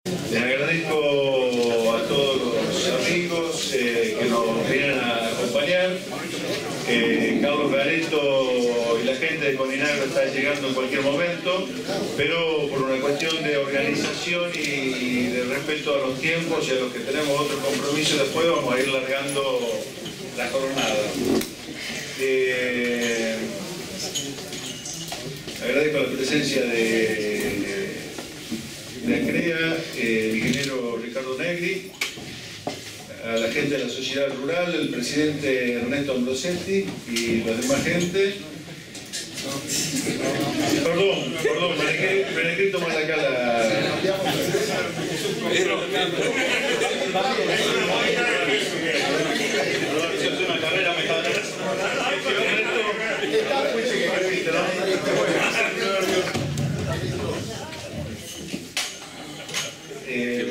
Les agradezco a todos los amigos que nos vienen a acompañar. Carlos Gareto y la gente de Coninagro está llegando en cualquier momento, pero por una cuestión de organización y de respeto a los tiempos y a los que tenemos otros compromisos después, vamos a ir largando la jornada. Agradezco la presencia de ACREA, el ingeniero Ricardo Negri, a la gente de la sociedad rural, el presidente Ernesto Ambrosetti y la demás gente. Perdón, me dejé tomar acá la...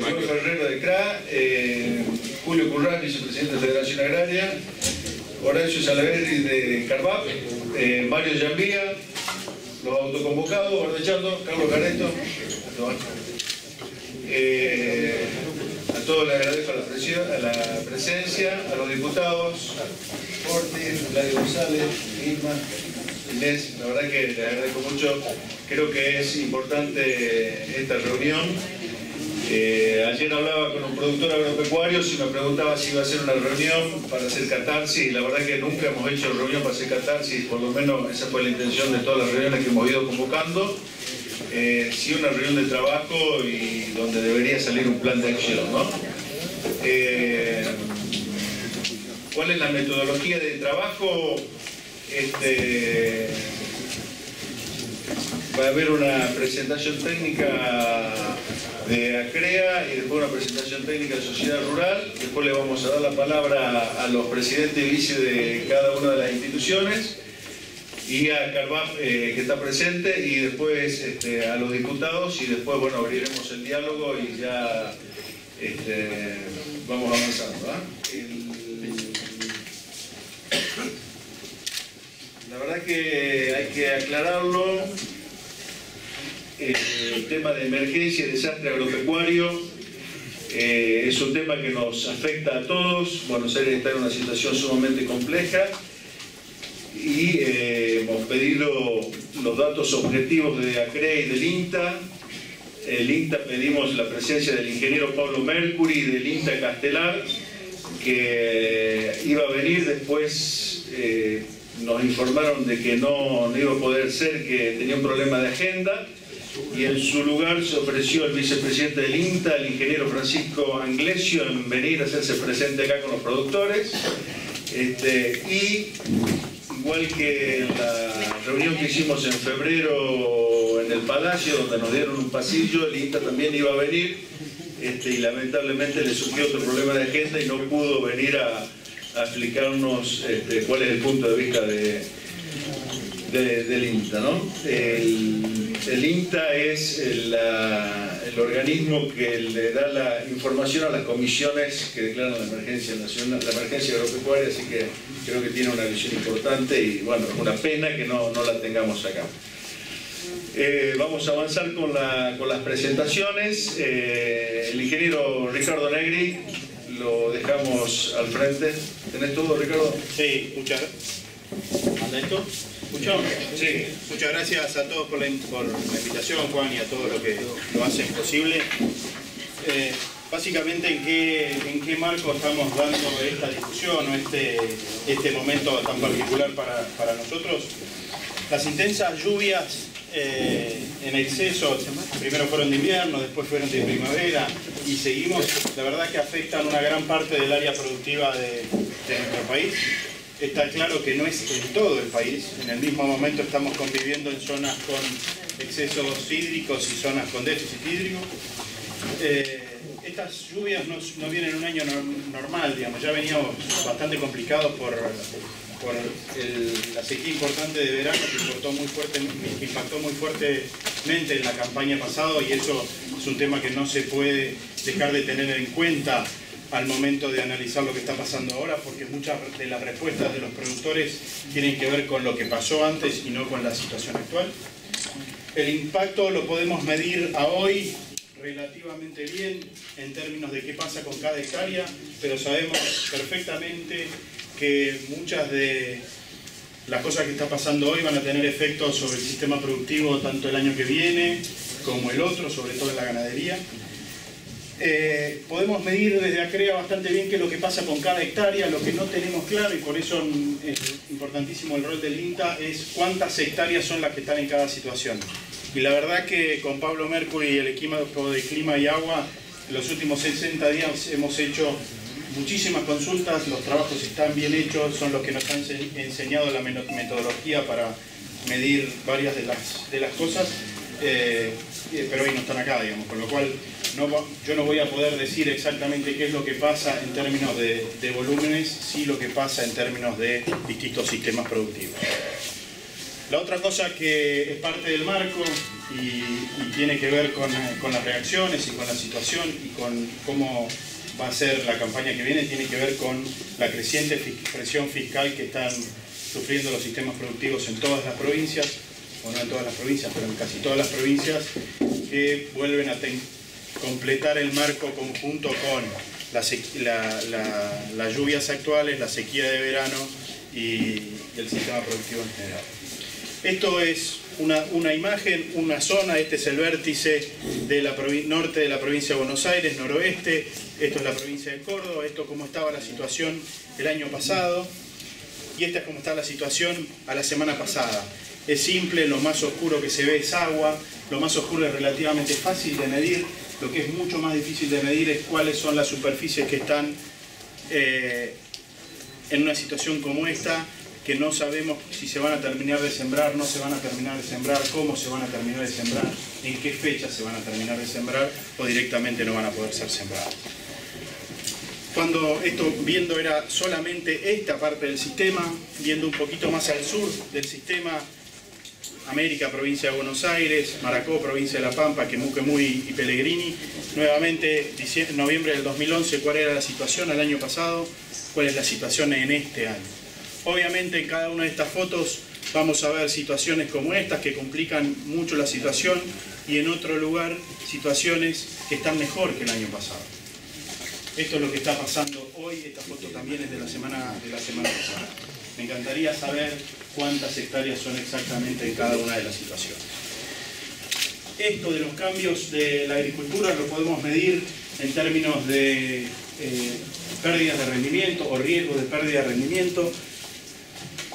Julio Ferrero de CRA, Julio Currán, vicepresidente de la Federación Agraria, Horacio Salaverri de CARVAP, Mario Llambía, los autoconvocados, Bardechando, Carlos Gareto, a todos les agradezco a la presencia, a los diputados, Ortiz, Vladio González, Isma, Inés, la verdad que les agradezco mucho. Creo que es importante esta reunión. Ayer hablaba con un productor agropecuario, si me preguntaba si iba a ser una reunión para hacer catarsis. La verdad que nunca hemos hecho reunión para hacer catarsis, por lo menos esa fue la intención de todas las reuniones que hemos ido convocando. Sí, una reunión de trabajo y donde debería salir un plan de acción, ¿no? ¿Cuál es la metodología de trabajo? Va a haber una presentación técnica de ACREA y después una presentación técnica de Sociedad Rural. Después le vamos a dar la palabra a los presidentes y vice de cada una de las instituciones y a CARVAP que está presente, y después a los diputados, y después, bueno, abriremos el diálogo y ya vamos avanzando, ¿eh? La verdad que hay que aclararlo. El tema de emergencia y desastre agropecuario es un tema que nos afecta a todos. Buenos Aires está en una situación sumamente compleja y hemos pedido los datos objetivos de ACREA y del INTA. El INTA pedimos la presencia del ingeniero Pablo Mercury y del INTA Castelar, que iba a venir. Después nos informaron de que no iba a poder ser, que tenía un problema de agenda, y en su lugar se ofreció el vicepresidente del INTA, el ingeniero Francisco Anglesio, en venir a hacerse presente acá con los productores. Y igual que la reunión que hicimos en febrero en el Palacio, donde nos dieron un pasillo, el INTA también iba a venir, y lamentablemente le surgió otro problema de agenda y no pudo venir a explicarnos cuál es el punto de vista del INTA, ¿no? El INTA es el organismo que le da la información a las comisiones que declaran la emergencia nacional, la emergencia agropecuaria, así que creo que tiene una visión importante y bueno, es una pena que no la tengamos acá. Vamos a avanzar con las presentaciones. El ingeniero Ricardo Negri lo dejamos al frente. ¿Tenés todo, Ricardo? Sí, muchas gracias. ¿Anda esto? ¿Escuchó? Sí. Muchas gracias a todos por la invitación, Juan, y a todos los que lo hacen posible. Básicamente, ¿en qué marco estamos dando esta discusión o este momento tan particular para nosotros? Las intensas lluvias en exceso, primero fueron de invierno, después fueron de primavera y seguimos, la verdad que afectan una gran parte del área productiva de nuestro país. Está claro que no es en todo el país. En el mismo momento estamos conviviendo en zonas con excesos hídricos y zonas con déficit hídrico. Estas lluvias no vienen en un año normal, digamos. Ya veníamos bastante complicados por la sequía importante de verano que impactó muy fuertemente en la campaña pasada, y eso es un tema que no se puede dejar de tener en cuenta al momento de analizar lo que está pasando ahora, porque muchas de las respuestas de los productores tienen que ver con lo que pasó antes y no con la situación actual. El impacto lo podemos medir a hoy relativamente bien en términos de qué pasa con cada hectárea, pero sabemos perfectamente que muchas de las cosas que está pasando hoy van a tener efectos sobre el sistema productivo tanto el año que viene como el otro, sobre todo en la ganadería. Podemos medir desde ACREA bastante bien qué es lo que pasa con cada hectárea. Lo que no tenemos claro, y por eso es importantísimo el rol del INTA, es cuántas hectáreas son las que están en cada situación. Y la verdad que con Pablo Mercury y el equipo de Clima y Agua, en los últimos 60 días hemos hecho muchísimas consultas, los trabajos están bien hechos, son los que nos han enseñado la metodología para medir varias de las cosas, pero hoy no están acá, digamos, con lo cual yo no voy a poder decir exactamente qué es lo que pasa en términos de volúmenes, sí lo que pasa en términos de distintos sistemas productivos. La otra cosa que es parte del marco y tiene que ver con las reacciones y con la situación y con cómo va a ser la campaña que viene, tiene que ver con la creciente presión fiscal que están sufriendo los sistemas productivos en todas las provincias, o no en todas las provincias, pero en casi todas las provincias, que vuelven a completar el marco conjunto con las lluvias actuales, la sequía de verano y el sistema productivo en general. Esto es una imagen, una zona. Este es el vértice de norte de la provincia de Buenos Aires, noroeste. Esto es la provincia de Córdoba. Esto es cómo estaba la situación el año pasado. Y esta es cómo está la situación a la semana pasada. Es simple, lo más oscuro que se ve es agua. Lo más oscuro es relativamente fácil de medir. Lo que es mucho más difícil de medir es cuáles son las superficies que están en una situación como esta, que no sabemos si se van a terminar de sembrar, no se van a terminar de sembrar, cómo se van a terminar de sembrar, en qué fecha se van a terminar de sembrar o directamente no van a poder ser sembrados. Cuando esto viendo era solamente esta parte del sistema, viendo un poquito más al sur del sistema, América, provincia de Buenos Aires, Maracó, provincia de La Pampa, Quemuquemuy y Pellegrini, nuevamente noviembre del 2011, ¿cuál era la situación el año pasado? ¿Cuál es la situación en este año? Obviamente en cada una de estas fotos vamos a ver situaciones como estas que complican mucho la situación y en otro lugar situaciones que están mejor que el año pasado. Esto es lo que está pasando hoy. Esta foto también es de la semana pasada. Me encantaría saber cuántas hectáreas son exactamente en cada una de las situaciones. Esto de los cambios de la agricultura lo podemos medir en términos de pérdidas de rendimiento o riesgo de pérdida de rendimiento.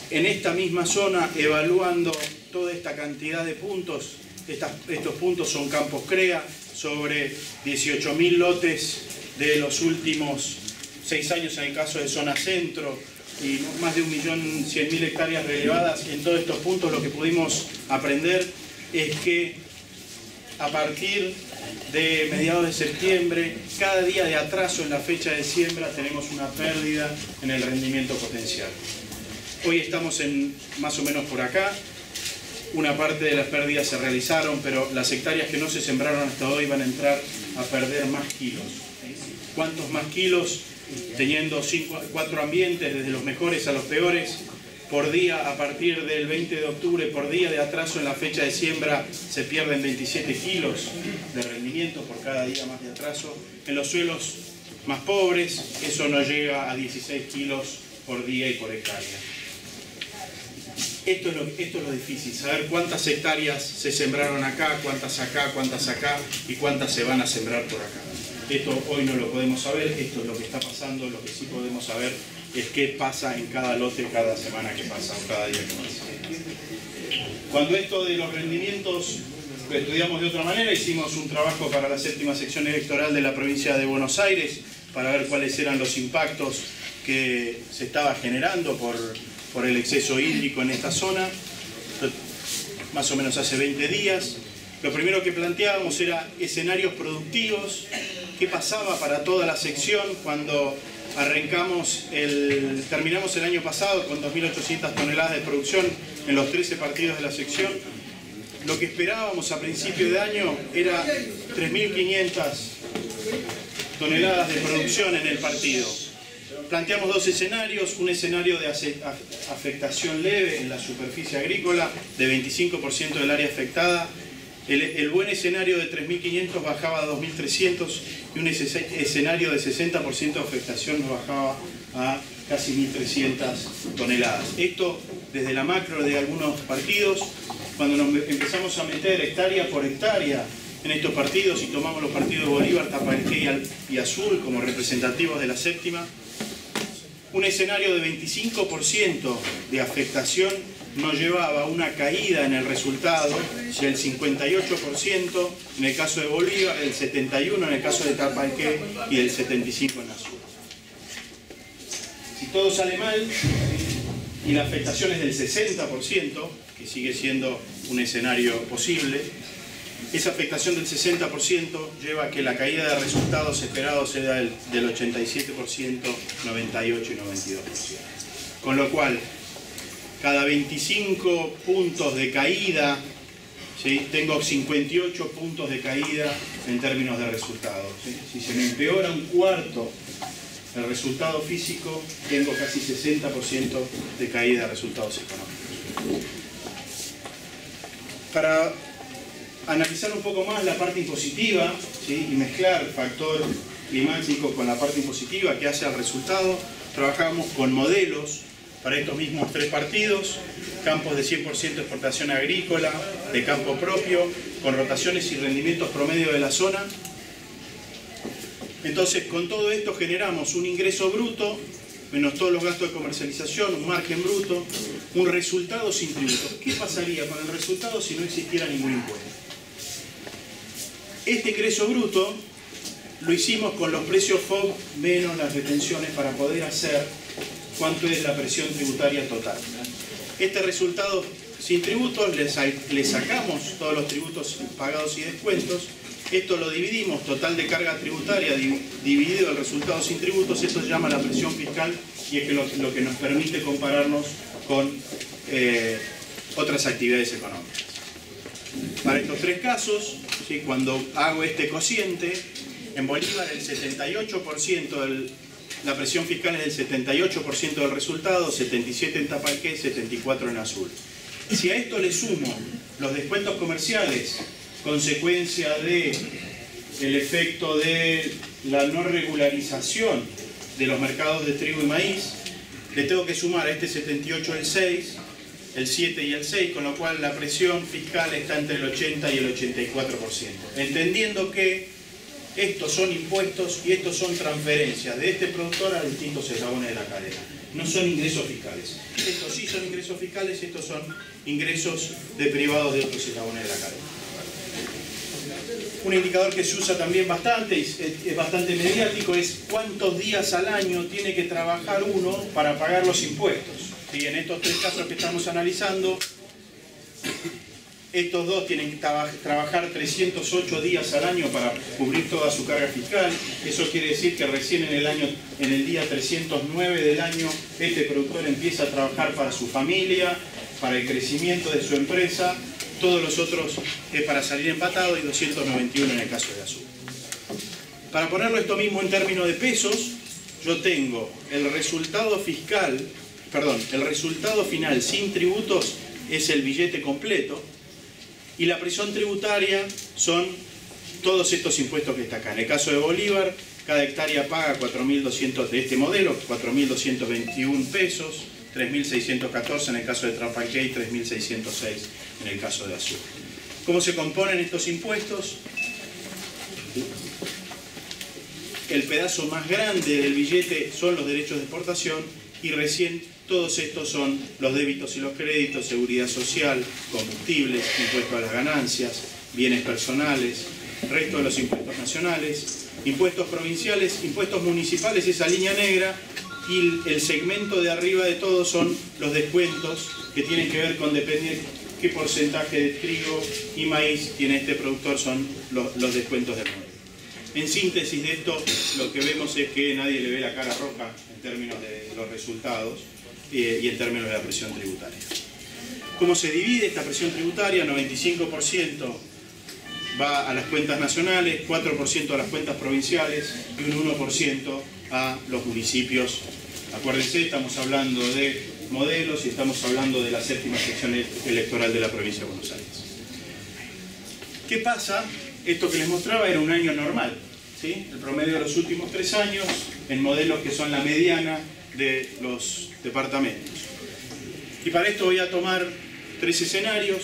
En esta misma zona, evaluando toda esta cantidad de puntos, estos puntos son campos CREA, sobre 18.000 lotes de los últimos 6 años en el caso de zona centro, y más de 1.100.000 hectáreas relevadas. En todos estos puntos lo que pudimos aprender es que a partir de mediados de septiembre, cada día de atraso en la fecha de siembra tenemos una pérdida en el rendimiento potencial. Hoy estamos más o menos por acá. Una parte de las pérdidas se realizaron, pero las hectáreas que no se sembraron hasta hoy van a entrar a perder más kilos. ¿Cuántos más kilos? Teniendo 4 ambientes, desde los mejores a los peores, por día a partir del 20 de octubre, por día de atraso en la fecha de siembra, se pierden 27 kilos de rendimiento por cada día más de atraso. En los suelos más pobres, eso no llega a 16 kilos por día y por hectárea. Esto es lo difícil, saber cuántas hectáreas se sembraron acá, cuántas acá y cuántas se van a sembrar por acá. Esto hoy no lo podemos saber, esto es lo que está pasando. Lo que sí podemos saber es qué pasa en cada lote, cada semana que pasa o cada día que pasa. Cuando esto de los rendimientos lo estudiamos de otra manera, hicimos un trabajo para la 7ª sección electoral de la provincia de Buenos Aires para ver cuáles eran los impactos que se estaba generando por el exceso hídrico en esta zona, más o menos hace 20 días. Lo primero que planteábamos era escenarios productivos, qué pasaba para toda la sección cuando terminamos el año pasado con 2.800 toneladas de producción en los 13 partidos de la sección. Lo que esperábamos a principio de año era 3.500 toneladas de producción en el partido. Planteamos 2 escenarios, un escenario de afectación leve en la superficie agrícola de 25% del área afectada El buen escenario de 3.500 bajaba a 2.300 y un escenario de 60% de afectación nos bajaba a casi 1.300 toneladas. Esto desde la macro de algunos partidos, cuando nos empezamos a meter hectárea por hectárea en estos partidos y tomamos los partidos de Bolívar, Tapalqué y Azul como representativos de la séptima, un escenario de 25% de afectación nos llevaba a una caída en el resultado del 58% en el caso de Bolívar, del 71% en el caso de Tapalqué y del 75% en Azul. Si todo sale mal y la afectación es del 60%, que sigue siendo un escenario posible, esa afectación del 60% lleva a que la caída de resultados esperados sea del 87%, 98% y 92%. Con lo cual, cada 25 puntos de caída, ¿sí?, tengo 58 puntos de caída en términos de resultados, ¿sí? Si se me empeora un cuarto el resultado físico, tengo casi 60% de caída de resultados económicos. Para analizar un poco más la parte impositiva, ¿sí?, y mezclar factor climático con la parte impositiva que hace al resultado, trabajamos con modelos para estos mismos tres partidos, campos de 100% exportación agrícola, de campo propio, con rotaciones y rendimientos promedio de la zona. Entonces, con todo esto generamos un ingreso bruto, menos todos los gastos de comercialización, un margen bruto, un resultado sin tributos. ¿Qué pasaría con el resultado si no existiera ningún impuesto? Este ingreso bruto lo hicimos con los precios FOB menos las retenciones para poder hacer cuánto es la presión tributaria total. Este resultado sin tributos le sacamos todos los tributos pagados y descuentos. Esto lo dividimos, total de carga tributaria dividido el resultado sin tributos. Esto se llama la presión fiscal y es lo que nos permite compararnos con otras actividades económicas. Para estos tres casos, ¿sí?, cuando hago este cociente, en Bolívar el 78%, la presión fiscal es del 78% del resultado, 77% en Tapalqué, 74% en Azul. Si a esto le sumo los descuentos comerciales, consecuencia del efecto de la no regularización de los mercados de trigo y maíz, le tengo que sumar a este 78 el 6, el 7 y el 6, con lo cual la presión fiscal está entre el 80 y el 84%. Entendiendo que estos son impuestos y estos son transferencias de este productor a distintos eslabones de la cadena. No son ingresos fiscales. Estos sí son ingresos fiscales, estos son ingresos de privados de otros eslabones de la cadena. Un indicador que se usa también bastante, es bastante mediático, es cuántos días al año tiene que trabajar uno para pagar los impuestos. ¿Sí? En estos tres casos que estamos analizando, estos dos tienen que trabajar 308 días al año para cubrir toda su carga fiscal. Eso quiere decir que recién en el día 309 del año, este productor empieza a trabajar para su familia, para el crecimiento de su empresa. Todos los otros es para salir empatado y 291 en el caso de Azul. Para ponerlo esto mismo en términos de pesos, yo tengo el resultado fiscal, el resultado final sin tributos es el billete completo y la presión tributaria son todos estos impuestos que está acá. En el caso de Bolívar, cada hectárea paga 4.200 de este modelo, 4.221 pesos, 3.614 en el caso de Tapalqué y 3.606 en el caso de Azul. ¿Cómo se componen estos impuestos? El pedazo más grande del billete son los derechos de exportación y recién todos estos son los débitos y los créditos, seguridad social, combustibles, impuestos a las ganancias, bienes personales, resto de los impuestos nacionales, impuestos provinciales, impuestos municipales, esa línea negra, y el segmento de arriba de todo son los descuentos que tienen que ver con depender qué porcentaje de trigo y maíz tiene este productor, son los descuentos del modelo. En síntesis de esto, lo que vemos es que nadie le ve la cara roja en términos de los resultados y en términos de la presión tributaria. ¿Cómo se divide esta presión tributaria? 95% va a las cuentas nacionales, 4% a las cuentas provinciales y un 1% a los municipios. Acuérdense, estamos hablando de modelos y estamos hablando de la séptima sección electoral de la provincia de Buenos Aires. ¿Qué pasa? Esto que les mostraba era un año normal, ¿sí? El promedio de los últimos 3 años en modelos que son la mediana de los departamentos. Y para esto voy a tomar 3 escenarios,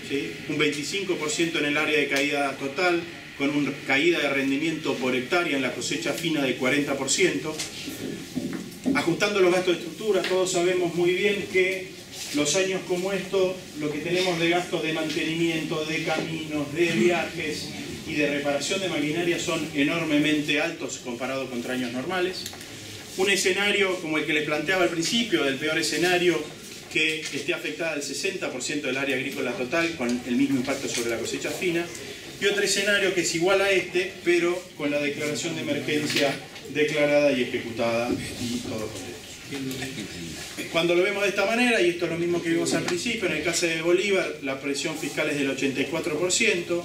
¿sí? Un 25% en el área de caída total, con una caída de rendimiento por hectárea en la cosecha fina del 40%. Ajustando los gastos de estructura, todos sabemos muy bien que los años como estos, lo que tenemos de gastos de mantenimiento, de caminos, de viajes y de reparación de maquinaria son enormemente altos comparados contra años normales. Un escenario como el que les planteaba al principio, del peor escenario, que esté afectada el 60% del área agrícola total, con el mismo impacto sobre la cosecha fina. Y otro escenario que es igual a este, pero con la declaración de emergencia declarada y ejecutada y todo completo. Cuando lo vemos de esta manera, y esto es lo mismo que vimos al principio, en el caso de Bolívar la presión fiscal es del 84%,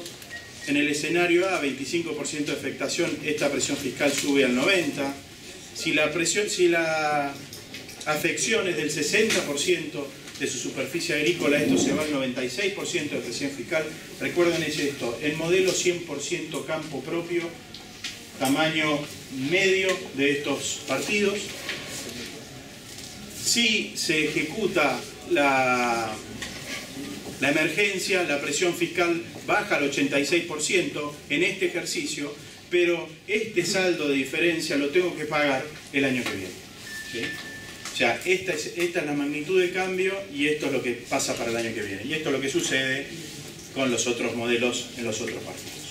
en el escenario A 25% de afectación, esta presión fiscal sube al 90%, si la afección es del 60% de su superficie agrícola, esto se va al 96% de presión fiscal. Recuerden esto, el modelo 100% campo propio, tamaño medio de estos partidos. Si se ejecuta la emergencia, la presión fiscal baja al 86% en este ejercicio, pero este saldo de diferencia lo tengo que pagar el año que viene, ¿sí? O sea, esta es la magnitud de cambio y esto es lo que pasa para el año que viene. Y esto es lo que sucede con los otros modelos en los otros partidos.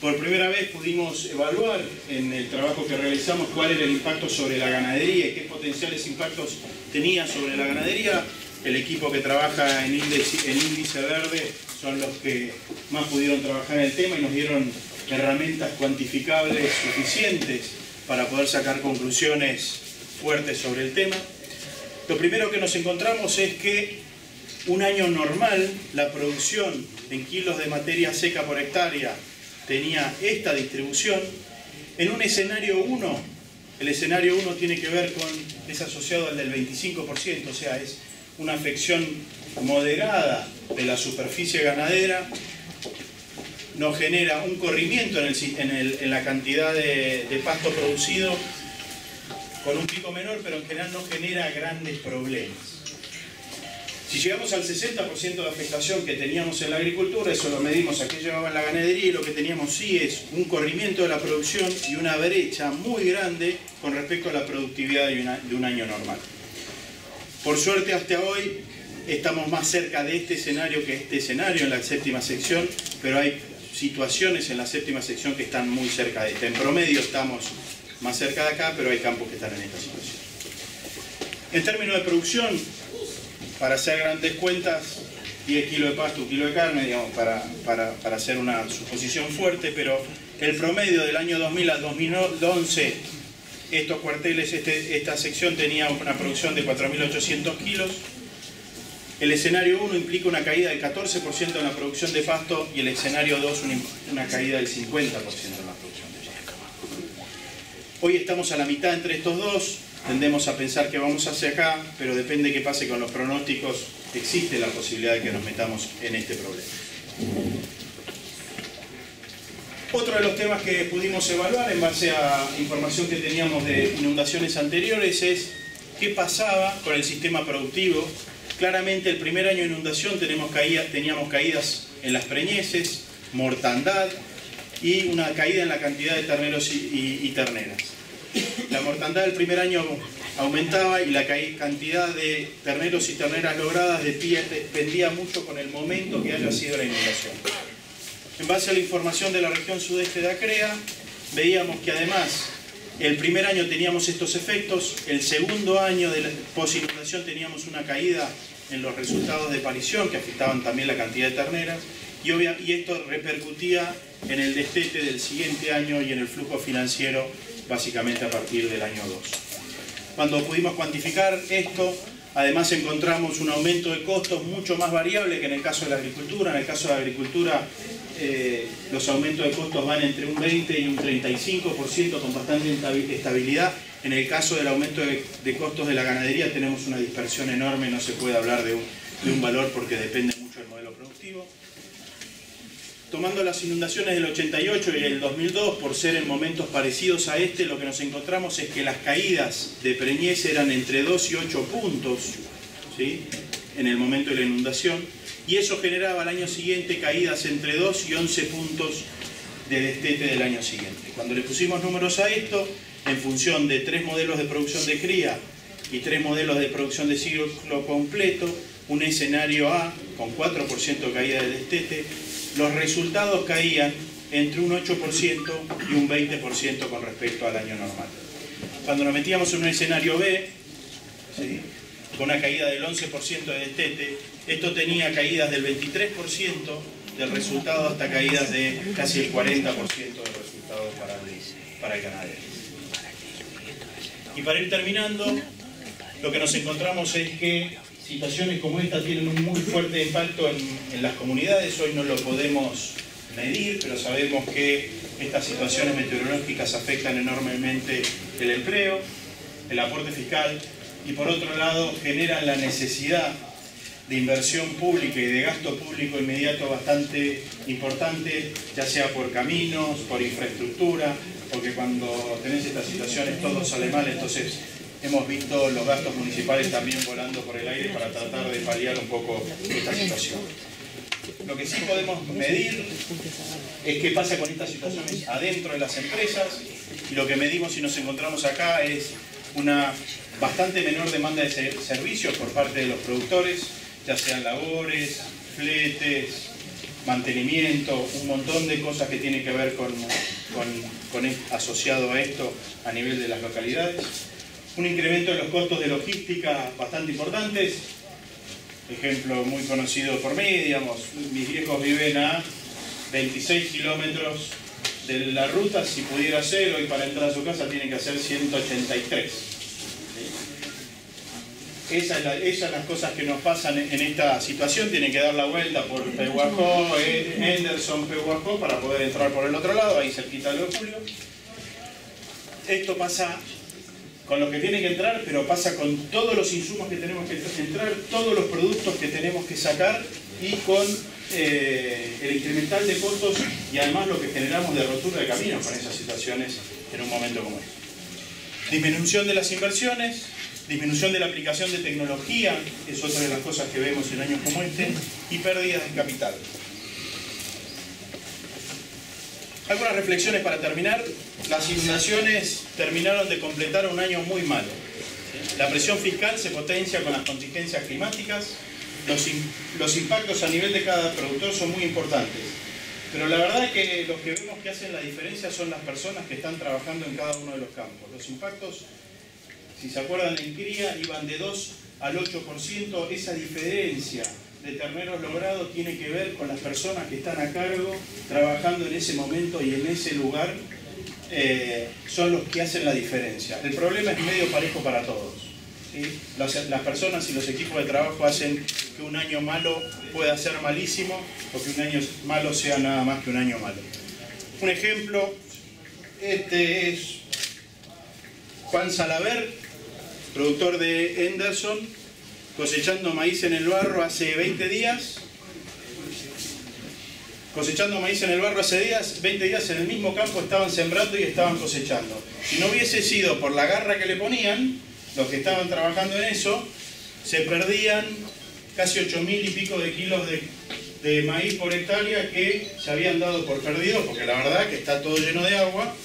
Por primera vez pudimos evaluar en el trabajo que realizamos cuál era el impacto sobre la ganadería y qué potenciales impactos tenía sobre la ganadería. El equipo que trabaja en índice verde son los que más pudieron trabajar en el tema y nos dieron herramientas cuantificables suficientes para poder sacar conclusiones fuertes sobre el tema. Lo primero que nos encontramos es que un año normal, la producción en kilos de materia seca por hectárea tenía esta distribución. En un escenario 1, el escenario 1 tiene que ver con, es asociado al del 25%, o sea, es una afección moderada de la superficie ganadera, nos genera un corrimiento en la cantidad de pasto producido con un pico menor, pero en general no genera grandes problemas. Si llegamos al 60% de afectación que teníamos en la agricultura, eso lo medimos a qué llevaba en la ganadería, y lo que teníamos sí es un corrimiento de la producción y una brecha muy grande con respecto a la productividad de un año normal. Por suerte hasta hoy estamos más cerca de este escenario que este escenario en la séptima sección, pero hay situaciones en la séptima sección que están muy cerca de esta. En promedio estamos más cerca de acá, pero hay campos que están en esta situación. En términos de producción, para hacer grandes cuentas, 10 kilos de pasto, 1 kilo de carne, digamos, para hacer una suposición fuerte, pero el promedio del año 2000 al 2011, estos cuarteles, esta sección tenía una producción de 4.800 kilos. El escenario 1 implica una caída del 14% en la producción de pasto y el escenario 2 una caída del 50% en la producción de pasto. Hoy estamos a la mitad entre estos dos, tendemos a pensar que vamos hacia acá, pero depende qué pase con los pronósticos, existe la posibilidad de que nos metamos en este problema. Otro de los temas que pudimos evaluar en base a información que teníamos de inundaciones anteriores es qué pasaba con el sistema productivo. Claramente el primer año de inundación teníamos caídas en las preñeces, mortandad y una caída en la cantidad de terneros y terneras. La mortandad del primer año aumentaba y la cantidad de terneros y terneras logradas dependía mucho con el momento que haya sido la inundación. En base a la información de la región sudeste de ACREA, veíamos que además el primer año teníamos estos efectos, el segundo año de la posinundación teníamos una caída en los resultados de parición que afectaban también la cantidad de terneras y esto repercutía en el destete del siguiente año y en el flujo financiero básicamente a partir del año 2. Cuando pudimos cuantificar esto, además encontramos un aumento de costos mucho más variable que en el caso de la agricultura. En el caso de la agricultura los aumentos de costos van entre un 20 y un 35% con bastante estabilidad. En el caso del aumento de costos de la ganadería tenemos una dispersión enorme, no se puede hablar de un valor porque depende mucho del modelo productivo. tomando las inundaciones del 88 y el 2002 por ser en momentos parecidos a este, lo que nos encontramos es que las caídas de preñez eran entre 2 y 8 puntos, ¿sí?, en el momento de la inundación, y eso generaba al año siguiente caídas entre 2 y 11 puntos de destete del año siguiente. Cuando le pusimos números a esto, en función de 3 modelos de producción de cría y 3 modelos de producción de ciclo completo, un escenario A con 4% de caída de destete, los resultados caían entre un 8% y un 20% con respecto al año normal. Cuando nos metíamos en un escenario B, ¿sí?, con una caída del 11% de destete, esto tenía caídas del 23% del resultado hasta caídas de casi el 40% del resultado para el ganadero. Y para ir terminando, lo que nos encontramos es que situaciones como esta tienen un muy fuerte impacto en las comunidades. Hoy no lo podemos medir, pero sabemos que estas situaciones meteorológicas afectan enormemente el empleo, el aporte fiscal y por otro lado generan la necesidad de inversión pública y de gasto público inmediato bastante importante, ya sea por caminos, por infraestructura, porque cuando tenés estas situaciones todo sale mal, entonces hemos visto los gastos municipales también volando por el aire para tratar de paliar un poco esta situación. Lo que sí podemos medir es qué pasa con estas situaciones adentro de las empresas, y lo que medimos y nos encontramos acá es una bastante menor demanda de servicios por parte de los productores, ya sean labores, fletes, mantenimiento, un montón de cosas que tienen que ver asociado a esto a nivel de las localidades. Un incremento de los costos de logística bastante importantes. Ejemplo muy conocido por mí, digamos, mis viejos viven a 26 kilómetros de la ruta, si pudiera ser, hoy para entrar a su casa tienen que hacer 183. Esas son las cosas que nos pasan en esta situación, tienen que dar la vuelta por Pehuajó, Henderson, Pehuajó, para poder entrar por el otro lado, ahí cerquita de Julio. Esto pasa con lo que tiene que entrar, pero pasa con todos los insumos que tenemos que entrar, todos los productos que tenemos que sacar y con el incremental de costos y además lo que generamos de rotura de caminos con esas situaciones en un momento como este. Disminución de las inversiones, disminución de la aplicación de tecnología, es otra de las cosas que vemos en años como este, y pérdidas de capital. Algunas reflexiones para terminar. Las inundaciones terminaron de completar un año muy malo. La presión fiscal se potencia con las contingencias climáticas. Los impactos a nivel de cada productor son muy importantes. Pero la verdad es que los que vemos que hacen la diferencia son las personas que están trabajando en cada uno de los campos. Los impactos, si se acuerdan, en cría iban de 2 al 8%. Esa diferencia de terneros logrado tiene que ver con las personas que están a cargo, trabajando en ese momento y en ese lugar, son los que hacen la diferencia. El problema es medio parejo para todos, ¿sí? Las personas y los equipos de trabajo hacen que un año malo pueda ser malísimo o que un año malo sea nada más que un año malo. Un ejemplo, este es Juan Salaver, productor de Henderson, cosechando maíz en el barro hace 20 días. Cosechando maíz en el barro hace 20 días en el mismo campo estaban sembrando y estaban cosechando. Si no hubiese sido por la garra que le ponían, los que estaban trabajando en eso, se perdían casi 8.000 y pico de kilos de maíz por hectárea que se habían dado por perdidos, porque la verdad que está todo lleno de agua.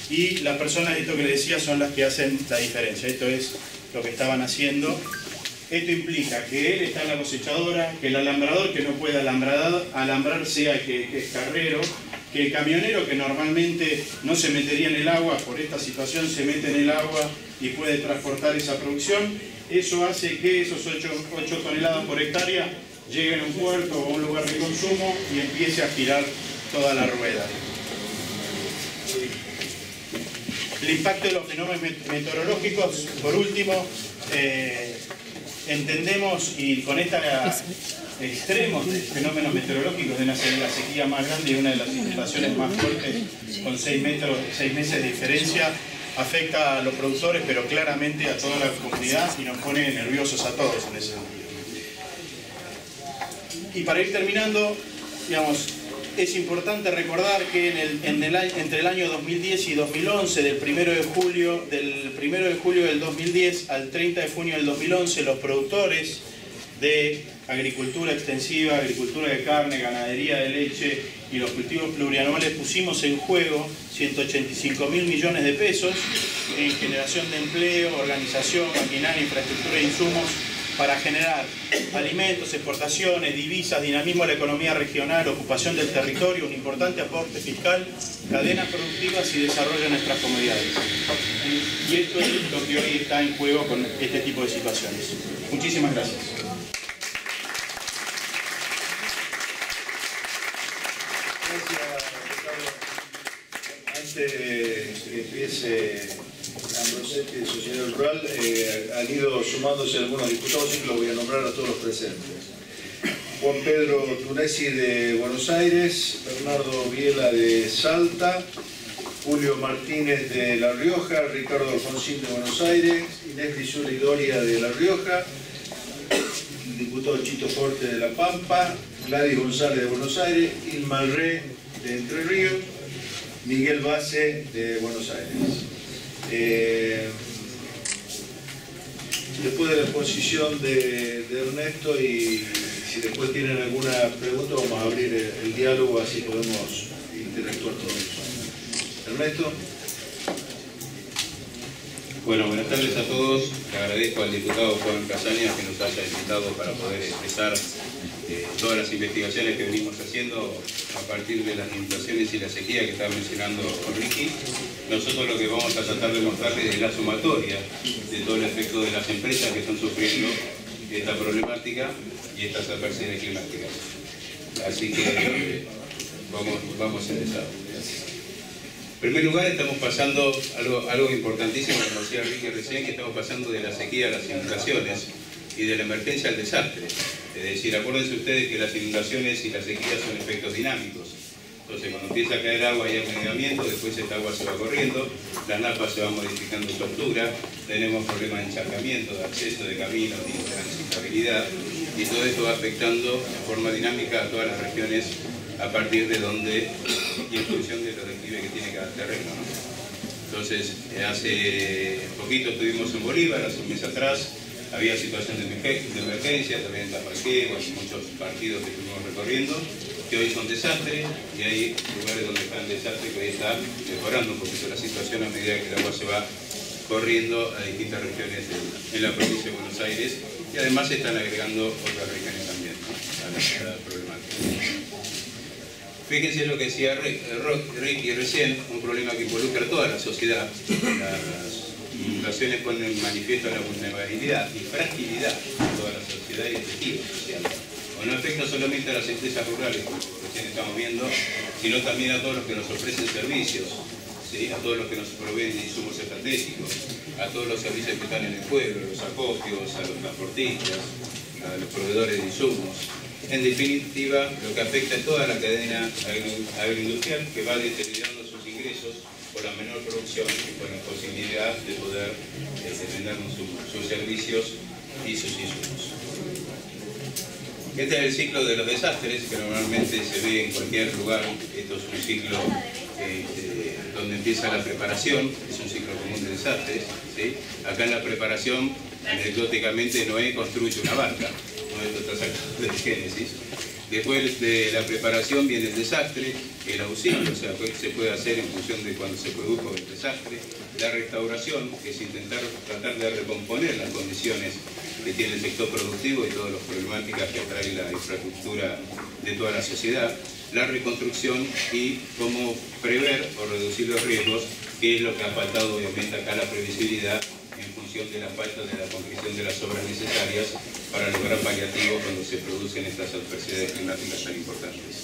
Y las personas, esto que les decía, son las que hacen la diferencia. Esto es lo que estaban haciendo. Esto implica que él está en la cosechadora, que el alambrador que no puede alambrar sea que es carrero, que el camionero que normalmente no se metería en el agua, por esta situación se mete en el agua y puede transportar esa producción. Eso hace que esos 8 toneladas por hectárea lleguen a un puerto o a un lugar de consumo y empiece a girar toda la rueda. El impacto de los fenómenos meteorológicos, por último, entendemos, y con esta extremos de fenómenos meteorológicos, de una la sequía más grande y una de las inundaciones más fuertes, con 6 meses de diferencia, afecta a los productores, pero claramente a toda la comunidad y nos pone nerviosos a todos en ese sentido. Y para ir terminando, digamos, es importante recordar que entre el año 2010 y 2011, del 1 de julio del 2010 al 30 de junio del 2011, los productores de agricultura extensiva, agricultura de carne, ganadería de leche y los cultivos plurianuales pusimos en juego 185.000 millones de pesos en generación de empleo, organización, maquinaria, infraestructura e insumos para generar alimentos, exportaciones, divisas, dinamismo a la economía regional, ocupación del territorio, un importante aporte fiscal, cadenas productivas y desarrollo de nuestras comunidades. Y esto es lo que hoy está en juego con este tipo de situaciones. Muchísimas gracias. Antes de que empiece Ambrosetti de Sociedad Rural, han ido sumándose algunos diputados y los voy a nombrar a todos los presentes. Juan Pedro Tunesi de Buenos Aires, Bernardo Biela de Salta, Julio Martínez de La Rioja, Ricardo Alfonsín de Buenos Aires, Inés Grisula Doria de La Rioja, el diputado Chito Forte de La Pampa, Gladys González de Buenos Aires, Ilma Re de Entre Ríos, Miguel Base de Buenos Aires. Después de la exposición de Ernesto, y si después tienen alguna pregunta, vamos a abrir el diálogo, así podemos interactuar todos. Ernesto. Bueno, buenas tardes a todos. Le agradezco al diputado Juan Casaña que nos haya invitado para poder expresar todas las investigaciones que venimos haciendo a partir de las inundaciones y la sequía que estaba mencionando Ricky. Nosotros lo que vamos a tratar de mostrarles es la sumatoria de todo el efecto de las empresas que están sufriendo esta problemática y estas adversidades climáticas. Así que vamos a empezar. En primer lugar, estamos pasando algo importantísimo, como decía Ricky recién, que estamos pasando de la sequía a las inundaciones y de la emergencia al desastre. Es decir, acuérdense ustedes que las inundaciones y la sequía son efectos dinámicos. Entonces, cuando empieza a caer agua y hay anegamiento, después esta agua se va corriendo, la napa se va modificando su altura, tenemos problemas de encharcamiento, de acceso de caminos, de transitabilidad, y todo esto va afectando de forma dinámica a todas las regiones a partir de donde y en función de lo declive que tiene cada terreno, ¿no? Entonces, hace poquito estuvimos en Bolívar, hace un mes atrás, había situación de emergencia, también en Taparqué, muchos partidos que estuvimos recorriendo, que hoy son desastres, y hay lugares donde están desastres que hoy está mejorando un poquito la situación a medida que el agua se va corriendo a distintas regiones en la provincia de Buenos Aires, y además se están agregando otras regiones también, ¿no?, a la problemática. Fíjense lo que decía Ricky recién, un problema que involucra a toda la sociedad. Las inundaciones ponen en manifiesto la vulnerabilidad y fragilidad de toda la sociedad y el tejido social. O no afecta solamente a las empresas rurales, como recién estamos viendo, sino también a todos los que nos ofrecen servicios, ¿sí?, a todos los que nos proveen de insumos estratégicos, a todos los servicios que están en el pueblo, los acopios, a los transportistas, a los proveedores de insumos. En definitiva, lo que afecta a toda la cadena agroindustrial, que va deteriorando sus ingresos por la menor producción y por la imposibilidad de poder vender sus servicios y sus insumos. Este es el ciclo de los desastres, que normalmente se ve en cualquier lugar. Esto es un ciclo donde empieza la preparación, es un ciclo común de desastres, ¿sí? Acá en la preparación, anecdóticamente, Noé construye una barca. Esto está sacado del Génesis. Después de la preparación viene el desastre, el auxilio, o sea, se puede hacer en función de cuando se produjo el desastre. La restauración, que es tratar de recomponer las condiciones que tiene el sector productivo y todas las problemáticas que trae la infraestructura de toda la sociedad. La reconstrucción y cómo prever o reducir los riesgos, que es lo que ha faltado obviamente acá, la previsibilidad en función de la falta de la concreción de las obras necesarias para lograr paliativos cuando se producen estas adversidades climáticas tan importantes.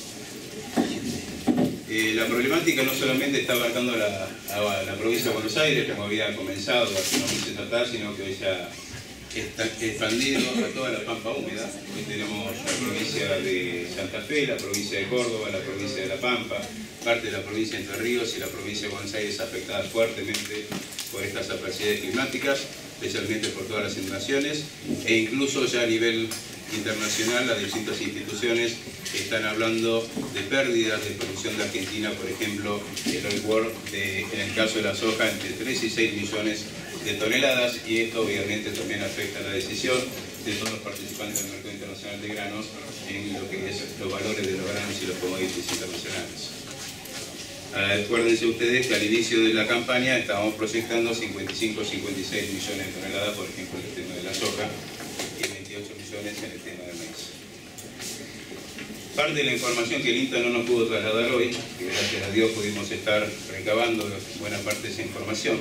La problemática no solamente está abarcando a la provincia de Buenos Aires, como había comenzado hace unos meses atrás, sino que hoy ya está expandido a toda la Pampa húmeda. Hoy tenemos la provincia de Santa Fe, la provincia de Córdoba, la provincia de La Pampa, parte de la provincia de Entre Ríos y la provincia de Buenos Aires afectadas fuertemente por estas adversidades climáticas, especialmente por todas las inundaciones, e incluso ya a nivel internacional, las distintas instituciones están hablando de pérdidas de producción de Argentina, por ejemplo, el Oil World, en el caso de la soja, entre 3 y 6 millones de toneladas, y esto obviamente también afecta la decisión de todos los participantes del mercado internacional de granos en lo que es los valores de los granos y los commodities internacionales. Acuérdense ustedes que al inicio de la campaña estábamos proyectando 55 o 56 millones de toneladas, por ejemplo, en el tema de la soja, y 28 millones en el tema del maíz. Parte de la información que el INTA no nos pudo trasladar hoy, que gracias a Dios pudimos estar recabando buena parte de esa información,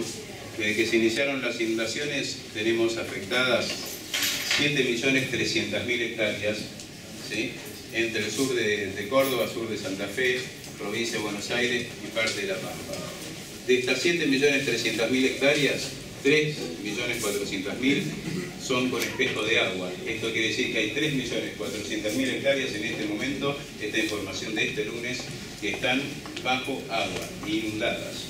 desde que se iniciaron las inundaciones tenemos afectadas 7.300.000 hectáreas, ¿sí?, entre el sur de Córdoba, sur de Santa Fe, provincia de Buenos Aires y parte de La Pampa. De estas 7.300.000 hectáreas, 3.400.000 son con espejo de agua. Esto quiere decir que hay 3.400.000 hectáreas en este momento, esta información de este lunes, que están bajo agua, inundadas.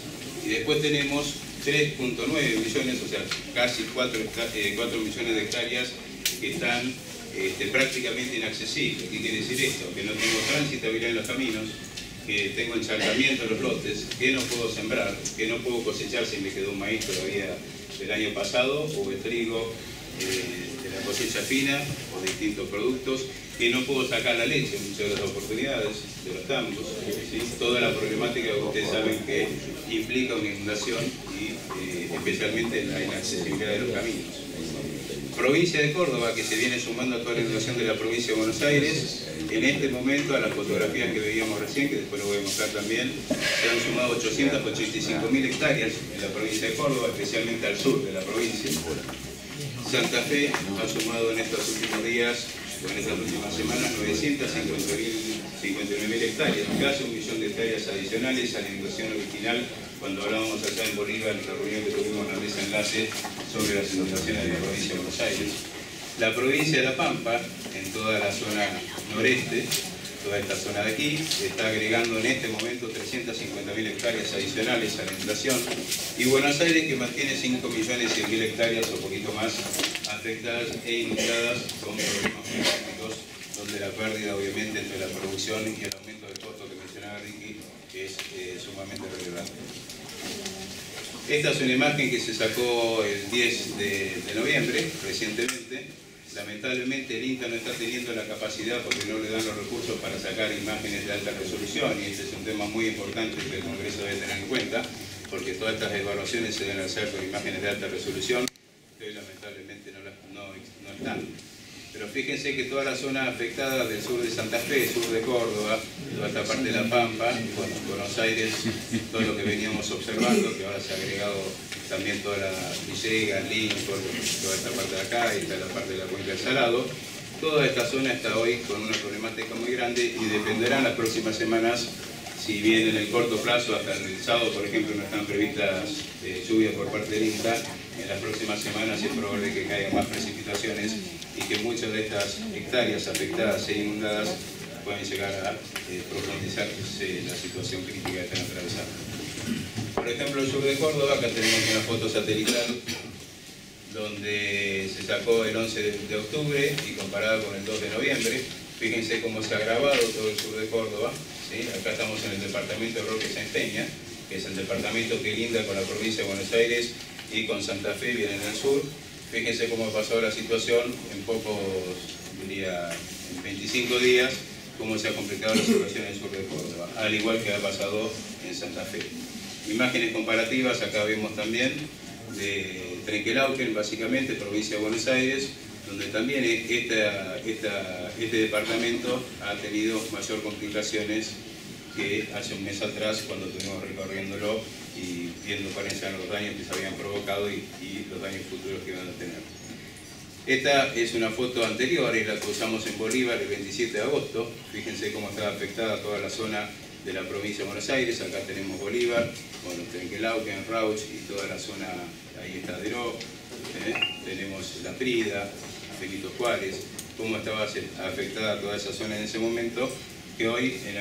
Y después tenemos 3.9 millones, o sea, casi 4 millones de hectáreas que están prácticamente inaccesibles. ¿Qué quiere decir esto? Que no tengo transitabilidad en los caminos, que tengo encharcamiento en los lotes, que no puedo sembrar, que no puedo cosechar si me quedó un maíz todavía del año pasado, o el trigo de la cosecha fina, o de distintos productos, que no puedo sacar la leche en muchas de las oportunidades de los campos, ¿sí? Toda la problemática que ustedes saben que implica una inundación y especialmente la inaccesibilidad de los caminos. Provincia de Córdoba, que se viene sumando a toda la inundación de la provincia de Buenos Aires, en este momento a las fotografías que veíamos recién, que después lo voy a mostrar también, se han sumado 885.000 hectáreas en la provincia de Córdoba, especialmente al sur de la provincia. Santa Fe ha sumado en estos últimos días, o en estas últimas semanas, 959.000 hectáreas, casi 1 millón de hectáreas adicionales a la inundación original, cuando hablábamos allá en Bolívar, en la reunión que tuvimos en la mesa enlace sobre las inundaciones de la provincia de Buenos Aires. La provincia de La Pampa, en toda la zona noreste, toda esta zona de aquí, está agregando en este momento 350.000 hectáreas adicionales a la inundación, y Buenos Aires, que mantiene 5.100.000 hectáreas o poquito más afectadas e inundadas con problemas climáticos, donde la pérdida obviamente entre la producción y el aumento del costo que mencionaba Ricky es sumamente relevante. Esta es una imagen que se sacó el 10 de noviembre, recientemente. Lamentablemente el INTA no está teniendo la capacidad, porque no le dan los recursos para sacar imágenes de alta resolución, y este es un tema muy importante que el Congreso debe tener en cuenta, porque todas estas evaluaciones se deben hacer con imágenes de alta resolución, que hoy lamentablemente no están. Pero fíjense que toda la zona afectada del sur de Santa Fe, sur de Córdoba, toda esta parte de La Pampa, bueno, Buenos Aires, todo lo que veníamos observando, que ahora se ha agregado también toda la Villegas, Lincoln, toda esta parte de acá, y está la parte de la cuenca del Salado. Toda esta zona está hoy con una problemática muy grande y dependerá en las próximas semanas, si bien en el corto plazo, hasta el sábado, por ejemplo, no están previstas lluvias por parte del INTA, en las próximas semanas es probable que caigan más precipitaciones y que muchas de estas hectáreas afectadas e inundadas pueden llegar a profundizarse la situación crítica que están atravesando. Por ejemplo, el sur de Córdoba, acá tenemos una foto satelital donde se sacó el 11 de octubre y comparada con el 2 de noviembre. Fíjense cómo se ha agravado todo el sur de Córdoba, ¿sí? Acá estamos en el departamento de Roque Sáenz Peña, que es el departamento que linda con la provincia de Buenos Aires y con Santa Fe, viene en el sur. Fíjense cómo ha pasado la situación en pocos, diría, en 25 días, cómo se ha complicado la situación en el sur de Córdoba, al igual que ha pasado en Santa Fe. Imágenes comparativas, acá vemos también de Trenquelauquen, básicamente, provincia de Buenos Aires, donde también este departamento ha tenido mayor complicaciones que hace un mes atrás, cuando estuvimos recorriéndolo y viendo cuáles eran los daños que se habían provocado y los daños futuros que iban a tener. Esta es una foto anterior, es la que usamos en Bolívar el 27 de agosto. Fíjense cómo está afectada toda la zona de la provincia de Buenos Aires. Acá tenemos Bolívar, bueno, Trenquelauquen, Rauch y toda la zona, ahí está Deró, tenemos La Prida, Benito Juárez, cómo estaba afectada toda esa zona en ese momento, que hoy en